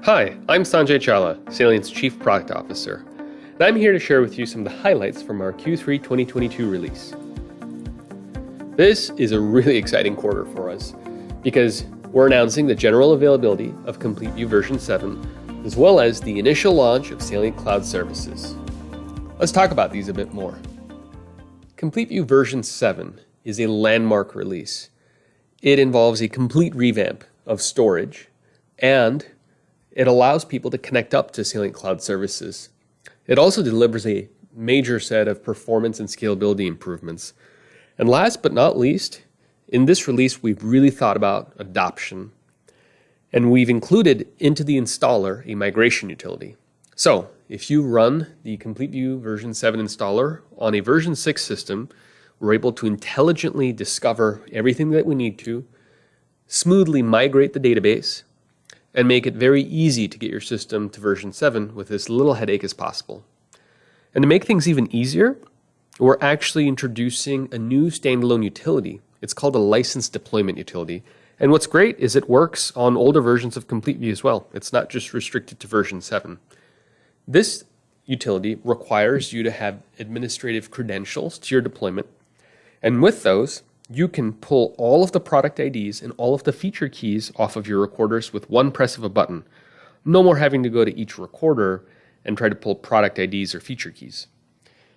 Hi, I'm Sanjay Chawla, Salient's Chief Product Officer, and I'm here to share with you some of the highlights from our Q3 2022 release. This is a really exciting quarter for us because we're announcing the general availability of CompleteView version 7, as well as the initial launch of Salient Cloud Services. Let's talk about these a bit more. CompleteView version 7 is a landmark release. It involves a complete revamp of storage, and it allows people to connect up to Salient Cloud Services. It also delivers a major set of performance and scalability improvements. And last but not least, in this release, we've really thought about adoption. And we've included into the installer a migration utility. So if you run the CompleteView version 7 installer on a version 6 system, we're able to intelligently discover everything that we need to, smoothly migrate the database, and make it very easy to get your system to version 7 with as little headache as possible. And to make things even easier, we're actually introducing a new standalone utility. It's called a license deployment utility. And what's great is it works on older versions of CompleteView as well. It's not just restricted to version 7. This utility requires you to have administrative credentials to your deployment. And with those, you can pull all of the product IDs and all of the feature keys off of your recorders with one press of a button. No more having to go to each recorder and try to pull product IDs or feature keys.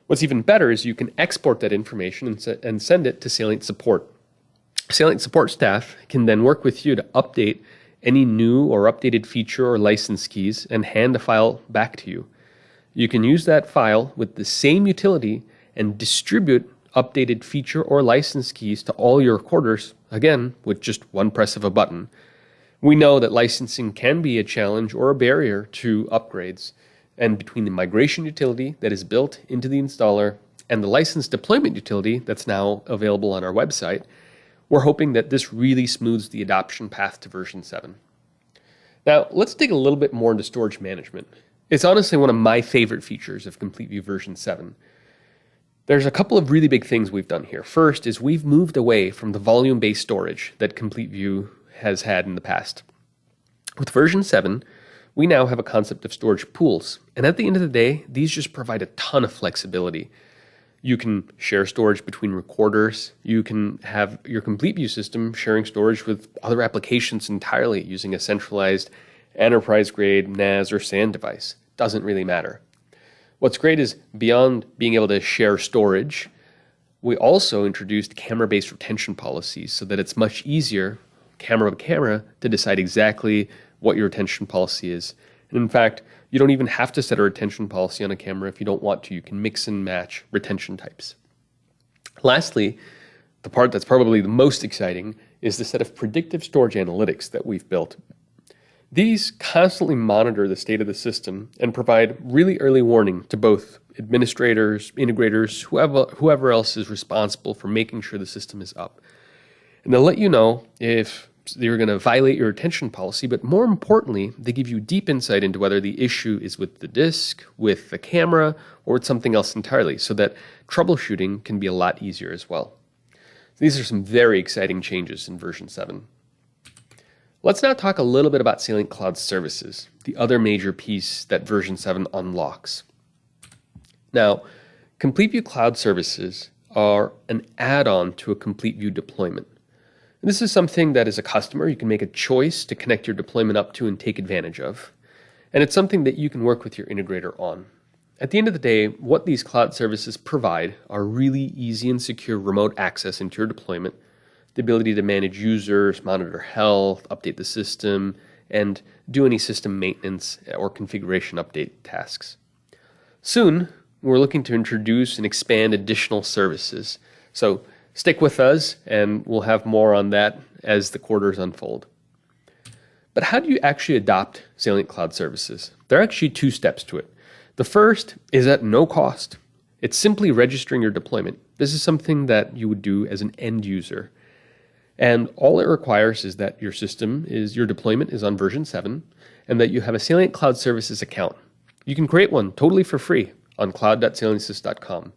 What's even better is you can export that information and send it to Salient Support. Salient Support staff can then work with you to update any new or updated feature or license keys and hand the file back to you. You can use that file with the same utility and distribute updated feature or license keys to all your recorders, again, with just one press of a button. We know that licensing can be a challenge or a barrier to upgrades, and between the migration utility that is built into the installer and the license deployment utility that's now available on our website, we're hoping that this really smooths the adoption path to version 7. Now, let's dig a little bit more into storage management. It's honestly one of my favorite features of CompleteView version 7. There's a couple of really big things we've done here. First is we've moved away from the volume-based storage that CompleteView has had in the past. With version 7, we now have a concept of storage pools. And at the end of the day, these just provide a ton of flexibility. You can share storage between recorders. You can have your CompleteView system sharing storage with other applications entirely using a centralized enterprise-grade NAS or SAN device. Doesn't really matter. What's great is beyond being able to share storage, we also introduced camera-based retention policies so that it's much easier, camera by camera, to decide exactly what your retention policy is. And in fact, you don't even have to set a retention policy on a camera if you don't want to. You can mix and match retention types. Lastly, the part that's probably the most exciting is the set of predictive storage analytics that we've built. These constantly monitor the state of the system and provide really early warning to both administrators, integrators, whoever else is responsible for making sure the system is up. And they'll let you know if you're going to violate your retention policy, but more importantly, they give you deep insight into whether the issue is with the disk, with the camera, or with something else entirely, so that troubleshooting can be a lot easier as well. These are some very exciting changes in version 7. Let's now talk a little bit about Salient Cloud Services, the other major piece that version 7 unlocks. Now, CompleteView Cloud Services are an add-on to a CompleteView deployment. And this is something that as a customer, you can make a choice to connect your deployment up to and take advantage of. And it's something that you can work with your integrator on. At the end of the day, what these cloud services provide are really easy and secure remote access into your deployment, the ability to manage users, monitor health, update the system, and do any system maintenance or configuration update tasks. Soon, we're looking to introduce and expand additional services. So stick with us, and we'll have more on that as the quarters unfold. But how do you actually adopt Salient Cloud Services? There are actually two steps to it. The first is at no cost. It's simply registering your deployment. This is something that you would do as an end user. And all it requires is that your deployment is on version 7 and that you have a Salient Cloud Services account. You can create one totally for free on cloud.salientsys.com.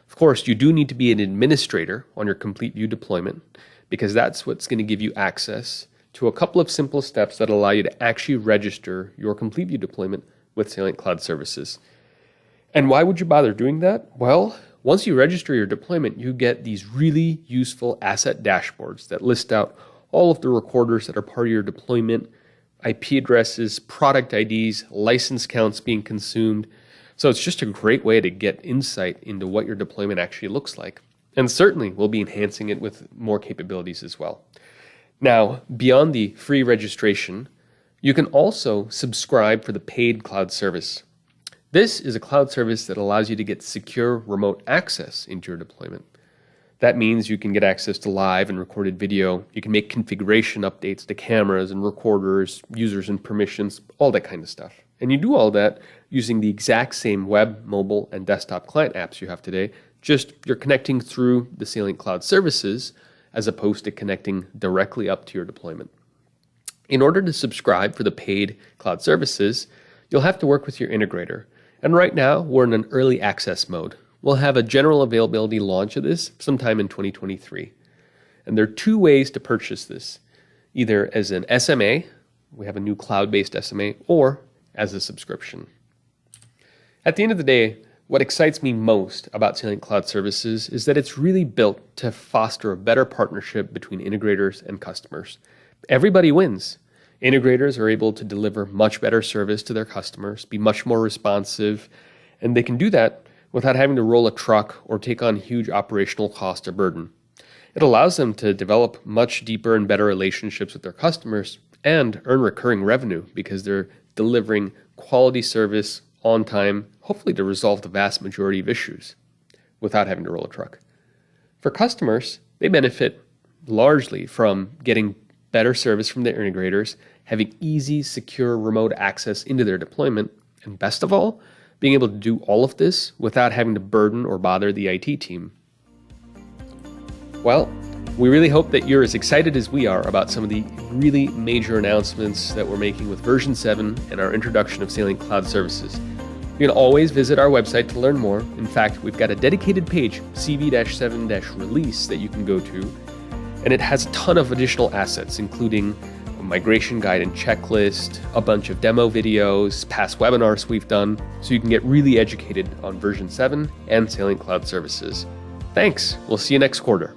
Of course, you do need to be an administrator on your CompleteView deployment because that's what's going to give you access to a couple of simple steps that allow you to actually register your Complete View deployment with Salient Cloud Services. And why would you bother doing that? Well, once you register your deployment, you get these really useful asset dashboards that list out all of the recorders that are part of your deployment, IP addresses, product IDs, license counts being consumed. So it's just a great way to get insight into what your deployment actually looks like. And certainly we'll be enhancing it with more capabilities as well. Now, beyond the free registration, you can also subscribe for the paid cloud service. This is a cloud service that allows you to get secure remote access into your deployment. That means you can get access to live and recorded video. You can make configuration updates to cameras and recorders, users and permissions, all that kind of stuff. And you do all that using the exact same web, mobile, and desktop client apps you have today, just you're connecting through the Salient Cloud Services as opposed to connecting directly up to your deployment. In order to subscribe for the paid cloud services, you'll have to work with your integrator. And right now, we're in an early access mode. We'll have a general availability launch of this sometime in 2023. And there are two ways to purchase this, either as an SMA, we have a new cloud-based SMA, or as a subscription. At the end of the day, what excites me most about Salient Cloud Services is that it's really built to foster a better partnership between integrators and customers. Everybody wins. Integrators are able to deliver much better service to their customers, be much more responsive, and they can do that without having to roll a truck or take on huge operational cost or burden. It allows them to develop much deeper and better relationships with their customers and earn recurring revenue because they're delivering quality service on time, hopefully to resolve the vast majority of issues without having to roll a truck. For customers, they benefit largely from getting better service from their integrators, having easy, secure remote access into their deployment, and best of all, being able to do all of this without having to burden or bother the IT team. Well, we really hope that you're as excited as we are about some of the really major announcements that we're making with version 7 and our introduction of Salient Cloud Services. You can always visit our website to learn more. In fact, we've got a dedicated page, CV-7-release, that you can go to, and it has a ton of additional assets, including a migration guide and checklist, a bunch of demo videos, past webinars we've done, so you can get really educated on version 7 and Salient Cloud Services. Thanks. We'll see you next quarter.